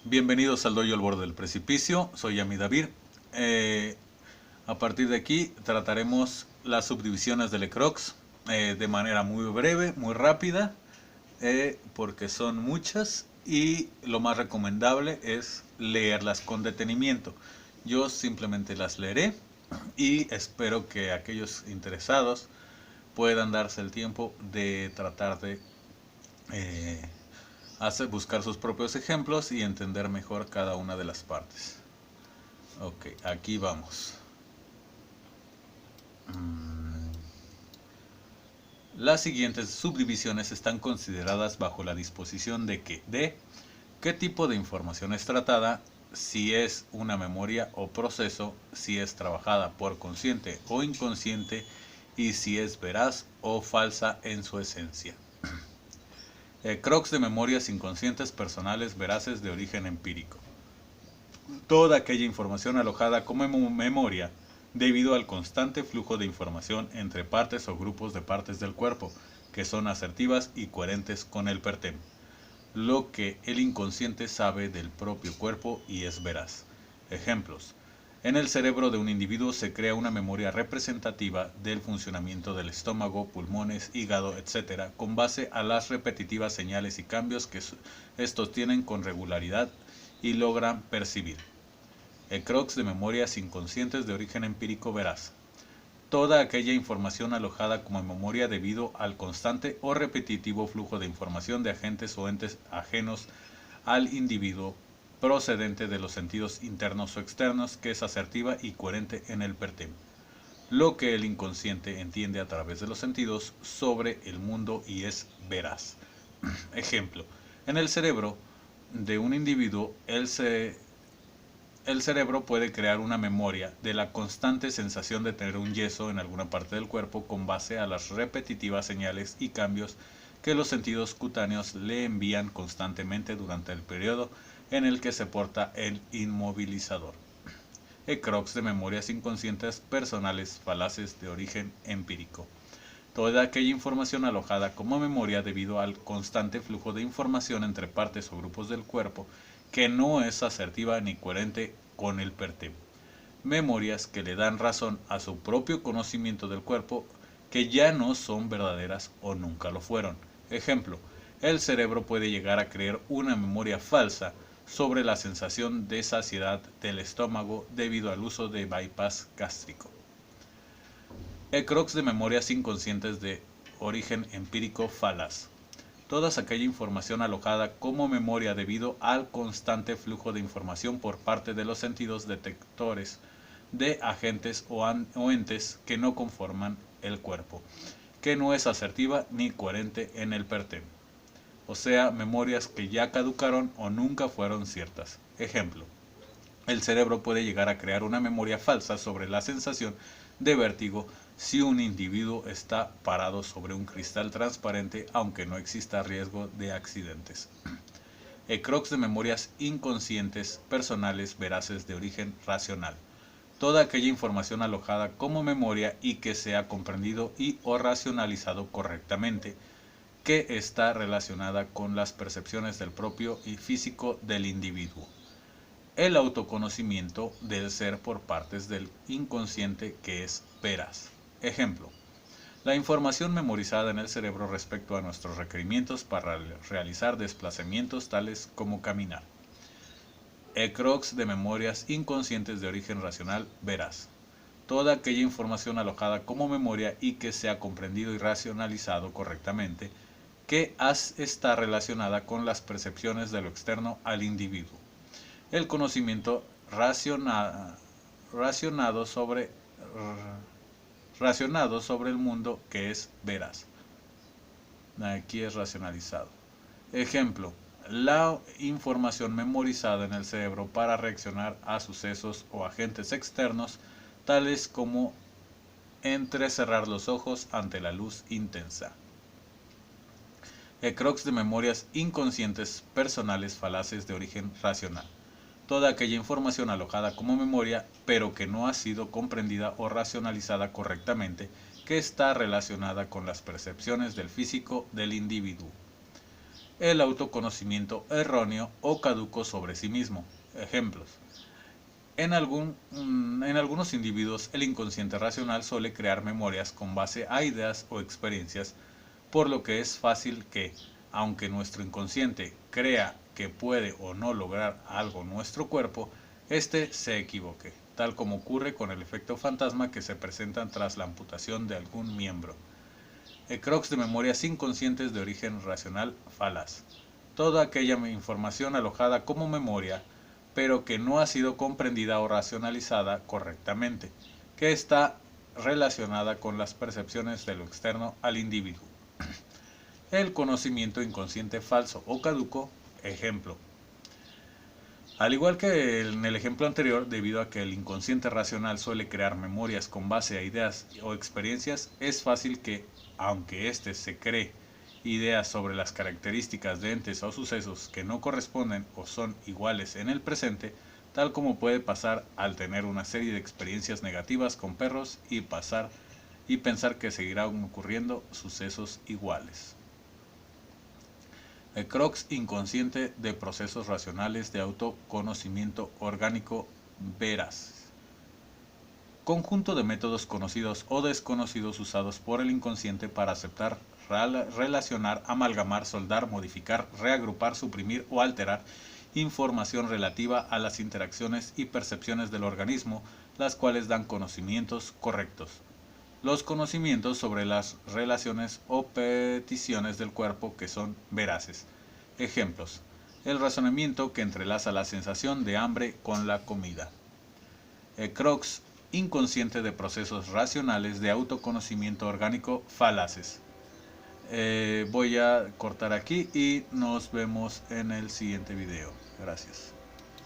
Bienvenidos al dojo al borde del precipicio, soy Yami David. A partir de aquí trataremos las subdivisiones del Ecrox de manera muy breve, muy rápida, porque son muchas y lo más recomendable es leerlas con detenimiento. Yo simplemente las leeré y espero que aquellos interesados puedan darse el tiempo de tratar de eh, buscar sus propios ejemplos y entender mejor cada una de las partes. Ok, aquí vamos. Las siguientes subdivisiones están consideradas bajo la disposición de que d. ¿Qué tipo de información es tratada? Si es una memoria o proceso, si es trabajada por consciente o inconsciente y si es veraz o falsa en su esencia. Crocs de memorias inconscientes personales veraces de origen empírico. Toda aquella información alojada como memoria debido al constante flujo de información entre partes o grupos de partes del cuerpo que son asertivas y coherentes con el pertem, lo que el inconsciente sabe del propio cuerpo y es veraz. Ejemplos. En el cerebro de un individuo se crea una memoria representativa del funcionamiento del estómago, pulmones, hígado, etc., con base a las repetitivas señales y cambios que estos tienen con regularidad y logran percibir. Crocs de memorias inconscientes de origen empírico veraz. Toda aquella información alojada como memoria debido al constante o repetitivo flujo de información de agentes o entes ajenos al individuo procedente de los sentidos internos o externos que es asertiva y coherente en el pertem, lo que el inconsciente entiende a través de los sentidos sobre el mundo y es veraz. Ejemplo, en el cerebro de un individuo el cerebro puede crear una memoria de la constante sensación de tener un yeso en alguna parte del cuerpo con base a las repetitivas señales y cambios que los sentidos cutáneos le envían constantemente durante el periodo en el que se porta el inmovilizador. Crocs de memorias inconscientes personales falaces de origen empírico. Toda aquella información alojada como memoria debido al constante flujo de información entre partes o grupos del cuerpo que no es asertiva ni coherente con el pertem. Memorias que le dan razón a su propio conocimiento del cuerpo que ya no son verdaderas o nunca lo fueron. Ejemplo, el cerebro puede llegar a creer una memoria falsa sobre la sensación de saciedad del estómago debido al uso de bypass gástrico. Crocs de memorias inconscientes de origen empírico falaz. Toda aquella información alojada como memoria debido al constante flujo de información por parte de los sentidos detectores de agentes o entes que no conforman el cuerpo, que no es asertiva ni coherente en el pertem. O sea, memorias que ya caducaron o nunca fueron ciertas. Ejemplo, el cerebro puede llegar a crear una memoria falsa sobre la sensación de vértigo si un individuo está parado sobre un cristal transparente aunque no exista riesgo de accidentes. Crocs de memorias inconscientes personales veraces de origen racional. Toda aquella información alojada como memoria y que sea comprendido y o racionalizado correctamente, que está relacionada con las percepciones del propio y físico del individuo. El autoconocimiento del ser por partes del inconsciente que es veraz. Ejemplo, la información memorizada en el cerebro respecto a nuestros requerimientos para realizar desplazamientos tales como caminar. Crocs de memorias inconscientes de origen racional veraz. Toda aquella información alojada como memoria y que se ha comprendido y racionalizado correctamente, que está relacionada con las percepciones de lo externo al individuo. El conocimiento racionado sobre el mundo que es veraz. Aquí es racionalizado. Ejemplo, la información memorizada en el cerebro para reaccionar a sucesos o agentes externos, tales como entrecerrar los ojos ante la luz intensa. Crocs de memorias inconscientes personales falaces de origen racional. Toda aquella información alojada como memoria, pero que no ha sido comprendida o racionalizada correctamente, que está relacionada con las percepciones del físico del individuo. el autoconocimiento erróneo o caduco sobre sí mismo. Ejemplos. En algunos individuos el inconsciente racional suele crear memorias con base a ideas o experiencias, por lo que es fácil que, aunque nuestro inconsciente crea que puede o no lograr algo nuestro cuerpo, éste se equivoque, tal como ocurre con el efecto fantasma que se presenta tras la amputación de algún miembro. Crocs de memorias inconscientes de origen racional falaz. Toda aquella información alojada como memoria, pero que no ha sido comprendida o racionalizada correctamente, que está relacionada con las percepciones de lo externo al individuo. El conocimiento inconsciente falso o caduco, ejemplo. Al igual que en el ejemplo anterior, debido a que el inconsciente racional suele crear memorias con base a ideas o experiencias, es fácil que, aunque éste se cree ideas sobre las características de entes o sucesos que no corresponden o son iguales en el presente, tal como puede pasar al tener una serie de experiencias negativas con perros y pensar que seguirán ocurriendo sucesos iguales. El Crocs inconsciente de procesos racionales de autoconocimiento orgánico veraz. Conjunto de métodos conocidos o desconocidos usados por el inconsciente para aceptar, relacionar, amalgamar, soldar, modificar, reagrupar, suprimir o alterar información relativa a las interacciones y percepciones del organismo, las cuales dan conocimientos correctos. Los conocimientos sobre las relaciones o peticiones del cuerpo que son veraces. Ejemplos. El razonamiento que entrelaza la sensación de hambre con la comida. Crocs inconsciente de procesos racionales de autoconocimiento orgánico falaces. Voy a cortar aquí y nos vemos en el siguiente video. Gracias.